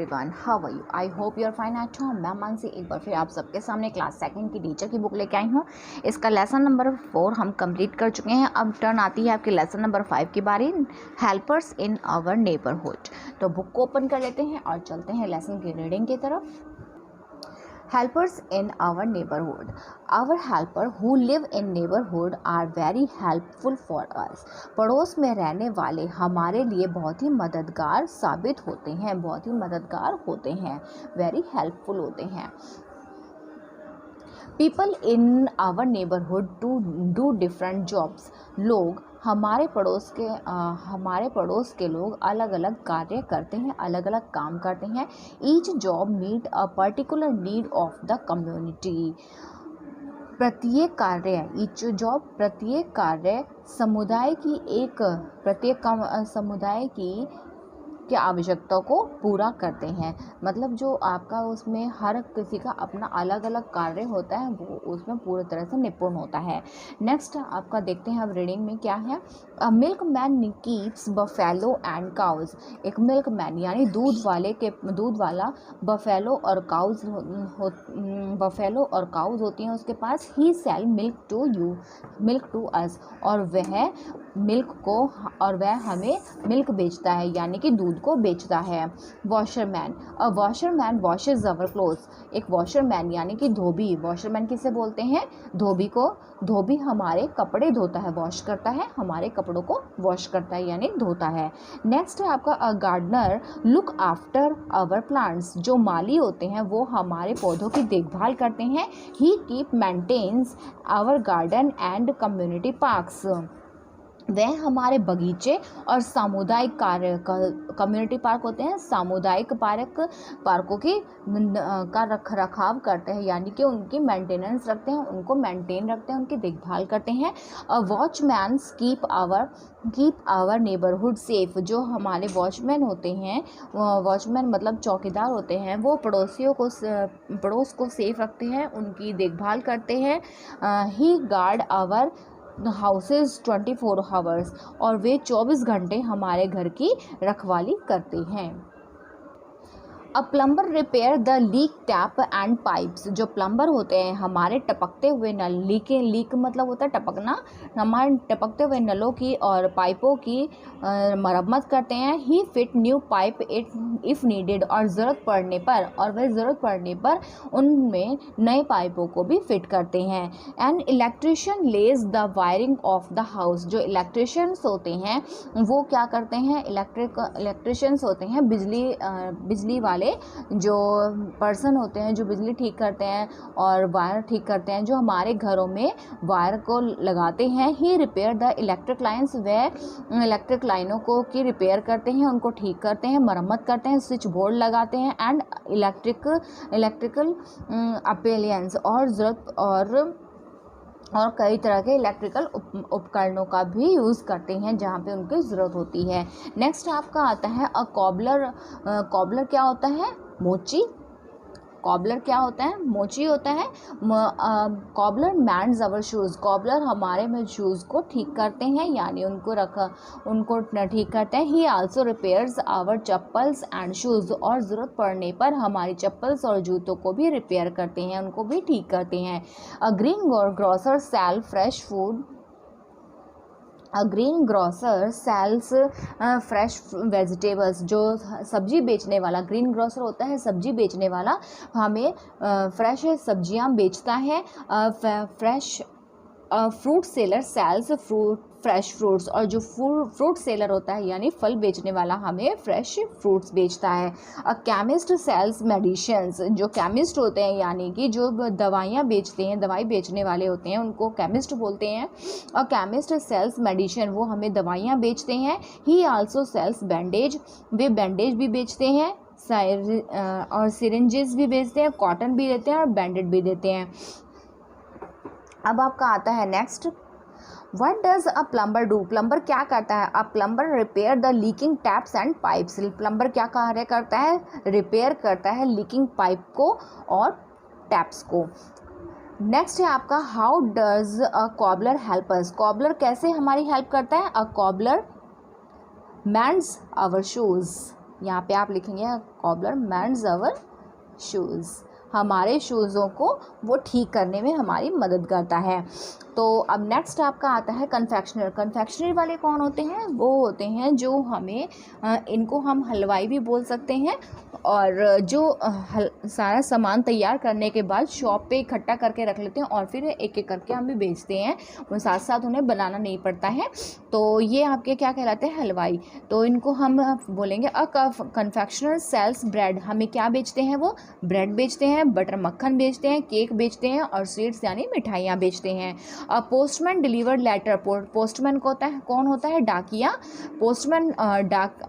Everyone, how are you? I hope you are fine at home. मैं मानसी एक बार फिर आप सबके सामने क्लास सेकंड की टीचर की बुक लेके आई हूँ। इसका लेसन नंबर 4 हम कंप्लीट कर चुके हैं। अब टर्न आती है आपके लेसन नंबर 5 की बारी, हेल्पर्स इन आवर नेबरहुड। तो बुक को ओपन कर लेते हैं और चलते हैं लेसन की रीडिंग की तरफ। Helpers in our neighborhood. Our helper who live in neighborhood are very helpful for us. पड़ोस में रहने वाले हमारे लिए बहुत ही मददगार साबित होते हैं, बहुत ही मददगार होते हैं, very helpful होते हैं। People in our neighborhood do different jobs. लोग हमारे पड़ोस के लोग अलग अलग कार्य करते हैं, अलग अलग काम करते हैं। Each job meet a particular need of the community. प्रत्येक कार्य समुदाय की आवश्यकता को पूरा करते हैं। मतलब जो आपका उसमें हर किसी का अपना अलग अलग कार्य होता है, वो उसमें पूरी तरह से निपुण होता है। नेक्स्ट आपका देखते हैं अब रीडिंग में क्या है। A milk man keeps buffalo and cows. एक मिल्क मैन यानी दूध वाला बफेलो और काउज होती हैं उसके पास। He sell milk to us. और वह हमें मिल्क बेचता है, यानी कि दूध को बेचता है। वॉशरमैन, अ वॉशरमैन वॉशेज अवर क्लोथ्स। एक वॉशरमैन यानी कि धोबी। वॉशरमैन किसे बोलते हैं? धोबी को। धोबी हमारे कपड़े धोता है, वॉश करता है, हमारे कपड़ों को वॉश करता है यानी धोता है। नेक्स्ट है आपका a gardener look after our plants. जो माली होते हैं वो हमारे पौधों की देखभाल करते हैं। He keep maintains our garden and community parks. वह हमारे बगीचे और सामुदायिक कम्युनिटी पार्क होते हैं, सामुदायिक पार्कों की का रखरखाव करते हैं, यानी कि उनकी मेंटेनेंस रखते हैं, उनको मेंटेन रखते हैं, उनकी देखभाल करते हैं। वॉचमैन्स कीप आवर नेबरहुड सेफ। जो हमारे वॉचमैन होते हैं, वॉचमैन मतलब चौकीदार होते हैं, वो पड़ोस को सेफ रखते हैं, उनकी देखभाल करते हैं। ही गार्ड आवर हाउसेज 24 आवर्स। और वे 24 घंटे हमारे घर की रखवाली करते हैं। A plumber repair the leak tap and pipes. जो प्लम्बर होते हैं हमारे टपकते हुए नल, लीक मतलब होता है टपकना, हमारे टपकते हुए नलों की और पाइपों की मरम्मत करते हैं। He fit new pipe if needed. और वह ज़रूरत पड़ने पर उनमें नए पाइपों को भी फिट करते हैं। And electrician Lay's the wiring of the house. जो इलेक्ट्रिशियंस होते हैं वो क्या करते हैं? इलेक्ट्रिशियंस होते हैं बिजली वाले जो पर्सन होते हैं, जो बिजली ठीक करते हैं और वायर ठीक करते हैं, जो हमारे घरों में वायर को लगाते हैं। ही रिपेयर द इलेक्ट्रिक लाइन्स। वह इलेक्ट्रिक लाइनों को की रिपेयर करते हैं, उनको ठीक करते हैं, मरम्मत करते हैं, स्विच बोर्ड लगाते हैं। एंड इलेक्ट्रिकल अप्लायंस और कई तरह के इलेक्ट्रिकल उपकरणों का भी यूज़ करते हैं जहाँ पे उनकी ज़रूरत होती है। नेक्स्ट आपका आता है अ कॉबलर। कॉबलर क्या होता है? मोची। कॉबलर क्या होता है? मोची होता है। Cobbler mends our shoes. Cobbler हमारे में शूज़ को ठीक करते हैं, यानी उनको ठीक करते हैं। He also repairs our chappals and shoes. और ज़रूरत पड़ने पर हमारी चप्पल्स और जूतों को भी रिपेयर करते हैं, उनको भी ठीक करते हैं। A greengrocer sell fresh food. A greengrocer sells fresh vegetables. जो सब्जी बेचने वाला, ग्रीन ग्रोसर होता है सब्जी बेचने वाला, हमें फ्रेश सब्जियां बेचता है। Fruit seller sales fresh fruits. और जो फ्रूट सेलर होता है यानी फल बेचने वाला हमें फ्रेश फ्रूट्स बेचता है। A chemist sells medicines. जो केमिस्ट होते हैं यानी कि जो दवाइयाँ बेचते हैं, दवाई बेचने वाले होते हैं, उनको केमिस्ट बोलते हैं। A chemist sells medicine. वो हमें दवाइयाँ बेचते हैं। He also sells bandage. वे बैंडेज भी बेचते हैं और सिरिंजेस भी बेचते हैं, कॉटन भी देते हैं और बैंडेड भी देते हैं। अब आपका आता है next, what does a plumber do. Plumber क्या करता है? A plumber repair the leaking taps and pipes. Plumber क्या कार्य करता है? रिपेयर करता है लीकिंग पाइप को और टैप्स को। नेक्स्ट है आपका how does a cobbler help us. Cobbler कैसे हमारी हेल्प करता है? अ कॉबलर मैंड्स आवर शूज़। यहाँ पे आप लिखेंगे कॉबलर मेंड्स आवर शूज़, हमारे शूज़ों को वो ठीक करने में हमारी मदद करता है। तो अब नेक्स्ट आपका आता है कन्फेक्शनर। कन्फेक्शनरी वाले कौन होते हैं? वो होते हैं जो हमें इनको हम हलवाई भी बोल सकते हैं, और जो सारा सामान तैयार करने के बाद शॉप पे इकट्ठा करके रख लेते हैं और फिर एक एक करके हम भी बेचते हैं, वो साथ साथ उन्हें बनाना नहीं पड़ता है। तो ये आपके क्या कहलाते हैं? हलवाई। तो इनको हम बोलेंगे अ कन्फेक्शनर सेल्स ब्रेड। हमें क्या बेचते हैं? वो ब्रेड बेचते हैं, बटर मक्खन बेचते हैं, केक बेचते हैं और स्वीट्स यानी मिठाइयाँ बेचते हैं। Postman delivered letter. पोस्टमैन कौन होता है? डाकिया। पोस्टमैन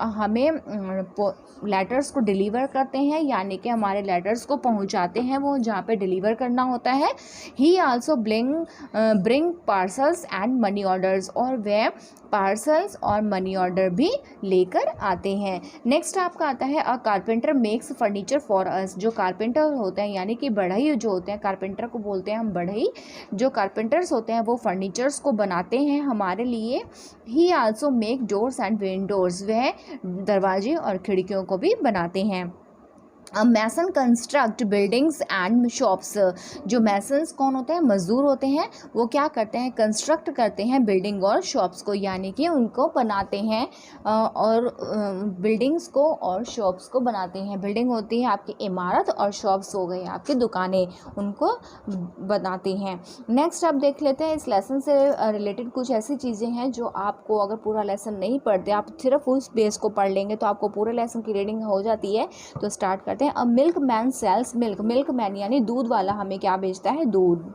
हमें लेटर्स को डिलीवर करते हैं, यानी कि हमारे लेटर्स को पहुंचाते हैं वो जहाँ पे डिलीवर करना होता है। ही also bring parcels and money orders, और वह पार्सल्स और मनी ऑर्डर भी लेकर आते हैं। नेक्स्ट आपका आता है अ carpenter makes furniture for us. जो कारपेंटर होते हैं यानी कि बढ़ई जो होते हैं, कारपेंटर को बोलते हैं हम बढ़ई। जो कारपेंटर्स होते हैं वो फर्नीचर्स को बनाते हैं हमारे लिए। ही also make doors and Windows, वह दरवाजे और खिड़कियों को भी बनाते हैं। मैसन कंस्ट्रक्ट बिल्डिंग्स एंड शॉप्स। जो मैसन्स कौन होते हैं? मजदूर होते हैं। वो क्या करते हैं? कंस्ट्रक्ट करते हैं बिल्डिंग और शॉप्स को, यानी कि उनको बनाते हैं और बिल्डिंग्स को और शॉप्स को बनाते हैं। बिल्डिंग होती है आपकी इमारत और शॉप्स हो गई आपकी दुकानें, उनको बनाते हैं। नेक्स्ट आप देख लेते हैं इस लेसन से रिलेटेड कुछ ऐसी चीज़ें हैं जो आपको अगर पूरा लेसन नहीं पढ़ते, आप सिर्फ उस बेस को पढ़ लेंगे तो आपको पूरे लेसन की रीडिंग हो जाती है। तो स्टार्ट करते हैं। A milk man sells milk. Milk man यानी दूध वाला हमें क्या बेचता है? दूध।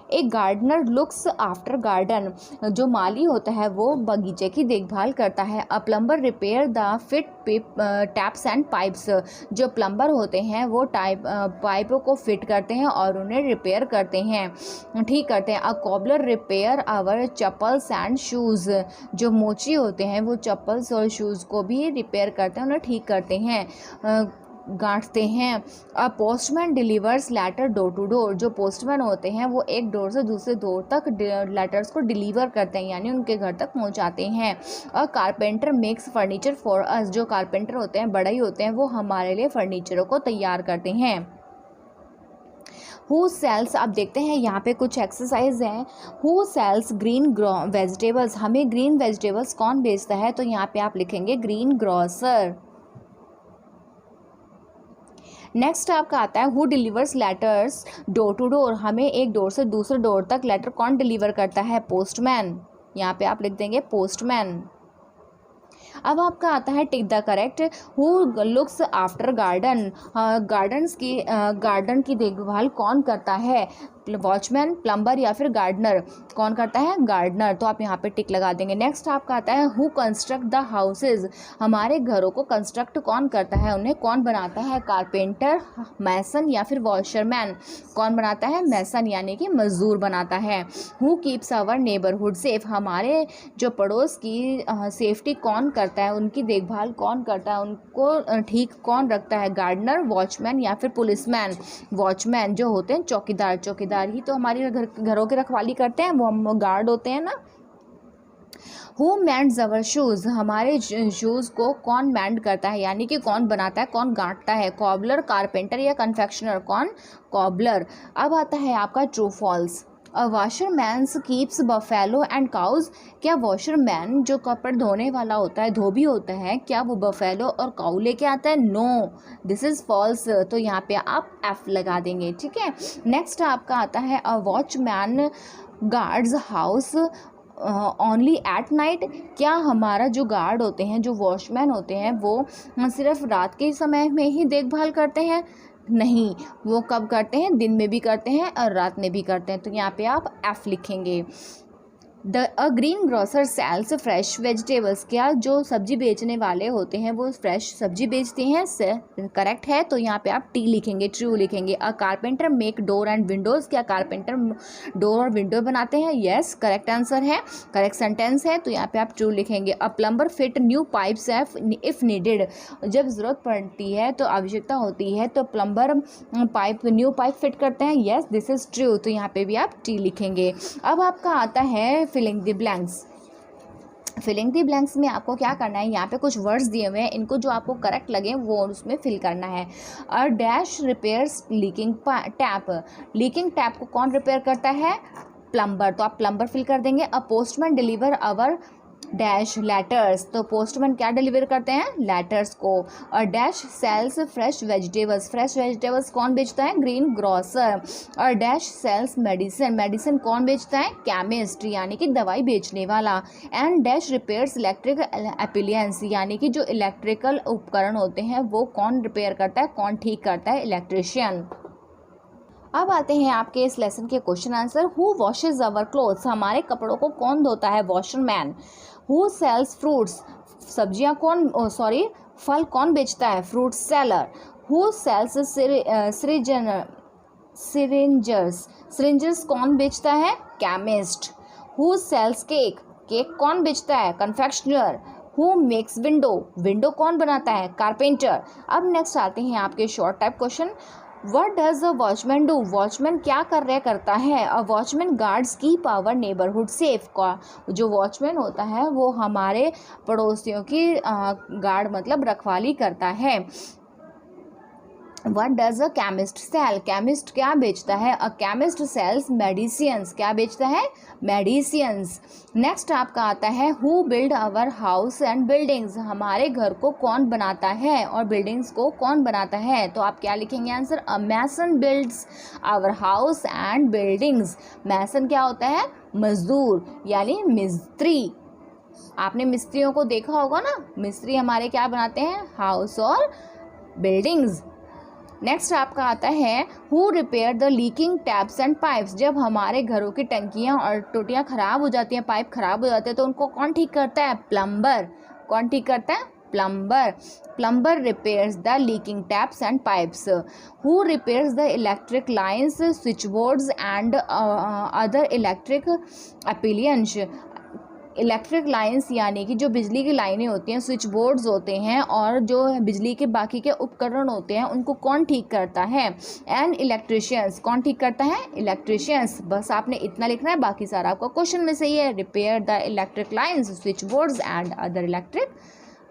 एक गार्डनर लुक्स आफ्टर गार्डन। जो माली होता है वो बगीचे की देखभाल करता है। A plumber repair the fit taps and pipes. जो प्लम्बर होते हैं वो पाइपों को फिट करते हैं और उन्हें रिपेयर करते हैं, ठीक करते हैं। A cobbler repair our chappals and shoes. जो मोची होते हैं वो चप्पल्स और शूज़ को भी रिपेयर करते हैं, उन्हें ठीक करते हैं, गांठते हैं। A postman delivers letter door to door. जो पोस्टमैन होते हैं वो एक डोर से दूसरे डोर तक लेटर्स को डिलीवर करते हैं, यानी उनके घर तक पहुंचाते हैं। अ carpenter makes furniture for us. जो कारपेंटर होते हैं, बढ़ई होते हैं, वो हमारे लिए फर्नीचरों को तैयार करते हैं। हु सेल्स, आप देखते हैं यहाँ पे कुछ एक्सरसाइज हैं। Who sells green vegetables. हमें ग्रीन वेजिटेबल्स कौन बेचता है? तो यहाँ पे आप लिखेंगे ग्रीन ग्रोसर। नेक्स्ट आपका आता है who delivers letters door to door. हमें एक डोर से दूसरे डोर तक लेटर कौन डिलीवर करता है? पोस्टमैन। यहाँ पे आप लिख देंगे पोस्टमैन। अब आपका आता है tick the correct. Who looks after garden. Garden की देखभाल कौन करता है? वॉचमैन, प्लम्बर या फिर गार्डनर। कौन करता है? गार्डनर। तो आप यहाँ पे टिक लगा देंगे। नेक्स्ट आपका आता है हु कंस्ट्रक्ट द हाउसेज। हमारे घरों को कंस्ट्रक्ट कौन करता है? उन्हें कौन बनाता है? कारपेंटर, मैसन या फिर वॉशरमैन। कौन बनाता है? मैसन यानी कि मजदूर बनाता है। Who keeps our neighbourhood safe. हमारे जो पड़ोस की सेफ्टी कौन करता है? उनकी देखभाल कौन करता है? उनको ठीक कौन रखता है? गार्डनर, वॉचमैन या फिर पुलिसमैन। वॉचमैन जो होते हैं चौकीदार ही तो हमारे घरों की रखवाली करते हैं, वो हम गार्ड होते हैं ना। Who mends our shoes. हमारे शूज़ को कौन मैंड करता है, यानी कि कौन बनाता है, कौन गांठता है? कॉबलर, कारपेंटर या कन्फेक्शनर। कौन? कॉबलर। अब आता है आपका true false. A washerman keeps buffalo and cows. क्या वॉशरमैन जो कपड़े धोने वाला होता है, धोबी होता है, क्या वो बफेलो और काऊ लेके आता है? No, this is false. तो यहाँ पे आप एफ लगा देंगे, ठीक है। नेक्स्ट आपका आता है a watchman guards house only at night. क्या हमारा जो गार्ड होते हैं, जो वॉचमैन होते हैं, वो सिर्फ रात के समय में ही देखभाल करते हैं? नहीं, वो कब करते हैं? दिन में भी करते हैं और रात में भी करते हैं। तो यहाँ पे आप एफ लिखेंगे। A greengrocer sells fresh vegetables. क्या जो सब्जी बेचने वाले होते हैं वो फ्रेश सब्जी बेचते हैं? करेक्ट है, तो यहाँ पे आप टी लिखेंगे, ट्रू लिखेंगे। A carpenter make door and windows. क्या कारपेंटर डोर और विंडो बनाते हैं? यस, करेक्ट आंसर है, करेक्ट सेंटेंस है, तो यहाँ पे आप ट्रू लिखेंगे। A plumber fit new pipes if needed. जब ज़रूरत पड़ती है तो आवश्यकता होती है तो प्लम्बर न्यू पाइप फिट करते हैं। यस, दिस इज़ ट्रू, तो यहाँ पे भी आप टी लिखेंगे। अब आपका आता है filling the blanks. Filling the blanks में आपको क्या करना है, यहाँ पे कुछ वर्ड्स दिए हुए हैं, इनको जो आपको करेक्ट लगे वो उसमें फिल करना है। A dash repairs leaking tap, leaking tap को कौन रिपेयर करता है, प्लम्बर, तो आप प्लम्बर फिल कर देंगे। A postman deliver our dash letters, तो पोस्टमैन क्या डिलीवर करते हैं, लेटर्स को। और dash sells fresh vegetables, fresh vegetables कौन बेचता है, ग्रीन ग्रोसर। और डैश सेल्स मेडिसिन, मेडिसिन कौन बेचता है, केमिस्ट यानी कि दवाई बेचने वाला। And dash repairs electric appliances, यानी कि जो इलेक्ट्रिकल उपकरण होते हैं वो कौन रिपेयर करता है, कौन ठीक करता है, इलेक्ट्रिशियन। अब आते हैं आपके इस लेसन के question answer. Who washes our clothes, हमारे कपड़ों को कौन धोता है, वॉशरमैन। हु सेल्स फ्रूट्स, सब्जियां कौन सॉरी फल कौन बेचता है, fruit seller. Who sells syringes, syringes कौन बेचता है, chemist. Who sells cake, cake कौन बेचता है, confectioner. Who makes window, window कौन बनाता है, कारपेंटर। अब नेक्स्ट आते हैं आपके short type question. What does a watchman do, watchman क्या करता है। A watchman guards keep our neighbourhood safe, का जो वॉचमैन होता है वो हमारे पड़ोसियों की गार्ड मतलब रखवाली करता है। What does a chemist sell, chemist क्या बेचता है, अ केमिस्ट सेल्स मेडिसियंस, क्या बेचता है, मेडिसियंस। नेक्स्ट आपका आता है who build our house and buildings, हमारे घर को कौन बनाता है और बिल्डिंग्स को कौन बनाता है, तो आप क्या लिखेंगे answer, a mason builds our house and buildings. Mason क्या होता है, मजदूर यानी मिस्त्री। आपने मिस्त्रियों को देखा होगा ना, मिस्त्री हमारे क्या बनाते हैं, हाउस और बिल्डिंग्स। नेक्स्ट आपका आता है who repair the leaking taps and pipes, जब हमारे घरों की टंकियां और टोटियां खराब हो जाती हैं, पाइप खराब हो जाते हैं तो उनको कौन ठीक करता है, प्लम्बर। कौन ठीक करता है, plumber. Plumber repairs the leaking taps and pipes. Who repairs the electric lines, switch boards and other electric appliance, electric lines यानी कि जो बिजली की लाइनें होती हैं, स्विच बोर्ड्स होते हैं और जो बिजली के बाकी के उपकरण होते हैं उनको कौन ठीक करता है, एंड इलेक्ट्रिशियंस, कौन ठीक करता है, इलेक्ट्रिशियंस। बस आपने इतना लिखना है, बाकी सारा आपका क्वेश्चन में सही है। Repair the electric lines, switch boards and other electric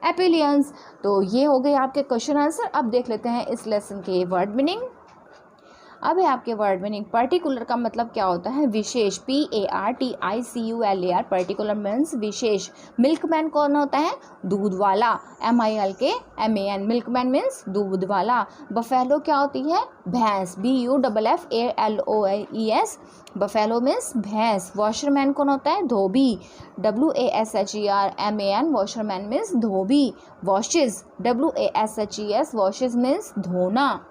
appliance. तो ये हो गए आपके क्वेश्चन आंसर। अब देख लेते हैं इस लेसन के वर्ड मीनिंग। अब है आपके वर्ड मीनिंग। पर्टिकुलर का मतलब क्या होता है, विशेष, PARTICULAR, पर्टिकुलर मीन्स विशेष। मिल्कमैन कौन होता है, दूध वाला, MILKMAN, मिल्कमैन मीन्स दूध वाला। बफेलो क्या होती है, भैंस, BUFFALOES, बफेलो मीन्स भैंस। वॉशरमैन कौन होता है, धोबी, WASHERMAN, वॉशरमैन मीन्स धोबी। वॉशेज, WASHES, वॉशेज मीन्स धोना।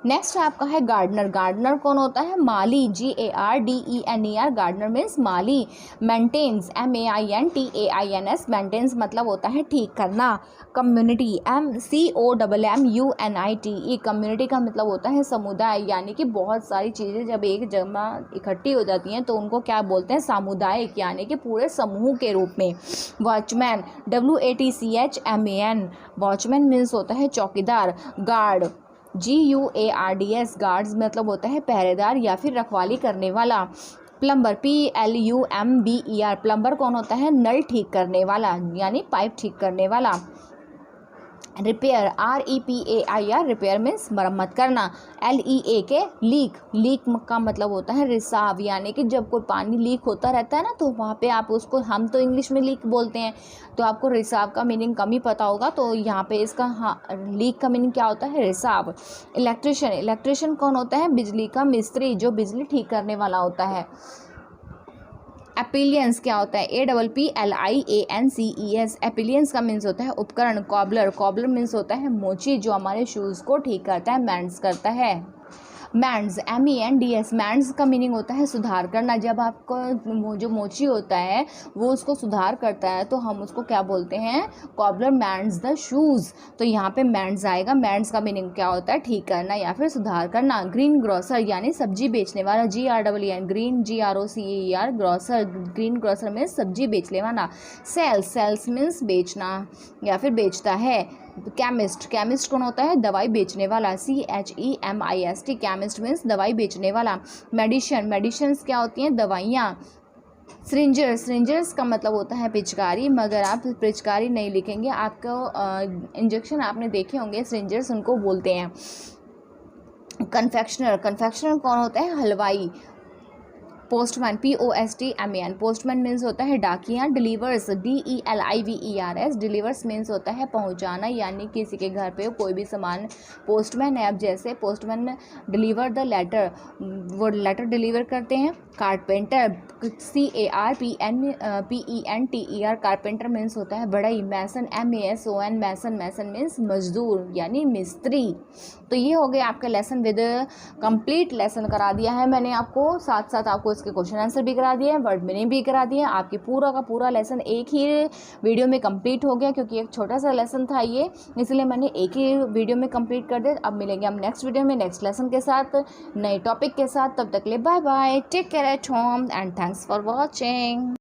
नेक्स्ट आपका है गार्डनर, गार्डनर कौन होता है, माली, GARDENER, गार्डनर मीन्स माली। मेंटेन्स, MAINTAINS, मेंटेन्स मतलब होता है ठीक करना। कम्युनिटी, COMMUNITE, कम्युनिटी का मतलब होता है समुदाय, यानी कि बहुत सारी चीज़ें जब एक जगह इकट्ठी हो जाती हैं तो उनको क्या बोलते हैं, सामुदायिक, यानी कि पूरे समूह के रूप में। वॉचमैन, WATCHMAN, वॉचमैन मीन्स होता है चौकीदार। गार्ड, GUARDS, गार्ड्स मतलब होता है पहरेदार या फिर रखवाली करने वाला। प्लम्बर, PLUMBER, प्लम्बर कौन होता है, नल ठीक करने वाला यानी पाइप ठीक करने वाला। रिपेयर, REPAIR, रिपेयर मीन्स मरम्मत करना। LEAK, लीक, लीक का मतलब होता है रिसाव, यानी कि जब कोई पानी लीक होता रहता है ना तो वहाँ पे आप उसको, हम तो इंग्लिश में लीक बोलते हैं तो आपको रिसाव का मीनिंग कम ही पता होगा, तो यहाँ पे इसका लीक का मीनिंग क्या होता है, रिसाव। इलेक्ट्रिशियन, इलेक्ट्रिशियन कौन होता है, बिजली का मिस्त्री, जो बिजली ठीक करने वाला होता है। एपिलियंस क्या होता है, APPLIANCES, एपिलियंस का मीन्स होता है उपकरण। कॉबलर, कॉबलर मीन्स होता है मोची, जो हमारे शूज़ को ठीक करता है, मेंड्स करता है। मैंड्स, MENDS, मैंड्स का मीनिंग होता है सुधार करना। जब आपको जो मोची होता है वो उसको सुधार करता है तो हम उसको क्या बोलते हैं, कॉबलर मैंड्स द शूज़। तो यहाँ पे मैंड्स आएगा। मैंड्स का मीनिंग क्या होता है, ठीक करना या फिर सुधार करना। ग्रीन ग्रोसर यानी सब्जी बेचने वाला, GREEN, green, GROCER, grocer, green grocer में सब्जी बेचने वाला। सेल्स, सेल्स मीन्स बेचना या फिर बेचता है। केमिस्ट, केमिस्ट कौन होता है, दवाई बेचने वाला, CHEMIST, केमिस्ट मीन्स दवाई बेचने वाला। मेडिसिन, मेडिसिन्स क्या होती हैं, दवाइयाँ, सिरिंजर्स का मतलब होता है पिचकारी, मगर आप पिचकारी नहीं लिखेंगे, आपको इंजेक्शन आपने देखे होंगे, सिरिंजर्स उनको बोलते हैं। कन्फेक्शनर कौन होता है? हलवाई। पोस्टमैन, POSTMAN, पोस्टमैन मीन्स होता है डाकिया। डिलीवर्स, DELIVERS, डिलीवर्स मीन्स होता है पहुंचाना, यानी किसी के घर पे कोई भी सामान। पोस्टमैन है, अब जैसे पोस्टमैन डिलीवर द लेटर, वो लेटर डिलीवर करते हैं। कारपेंटर, CARPENTER, कारपेंटर मीन्स होता है बढ़ई। मैसन, MASON, मैसन मीन्स मजदूर यानी मिस्त्री। तो ये हो गया आपका लेसन विद कंप्लीट लेसन करा दिया है मैंने आपको, साथ साथ आपको इसके क्वेश्चन आंसर भी करा दिए हैं, वर्ड मीनिंग भी करा दिए हैं। आपकी पूरा का पूरा लेसन एक ही वीडियो में कंप्लीट हो गया, क्योंकि एक छोटा सा लेसन था ये, इसलिए मैंने एक ही वीडियो में कंप्लीट कर दिया। अब मिलेंगे हम नेक्स्ट वीडियो में नेक्स्ट लेसन के साथ, नए टॉपिक के साथ। तब तक ले bye bye, take care at home and thanks for watching.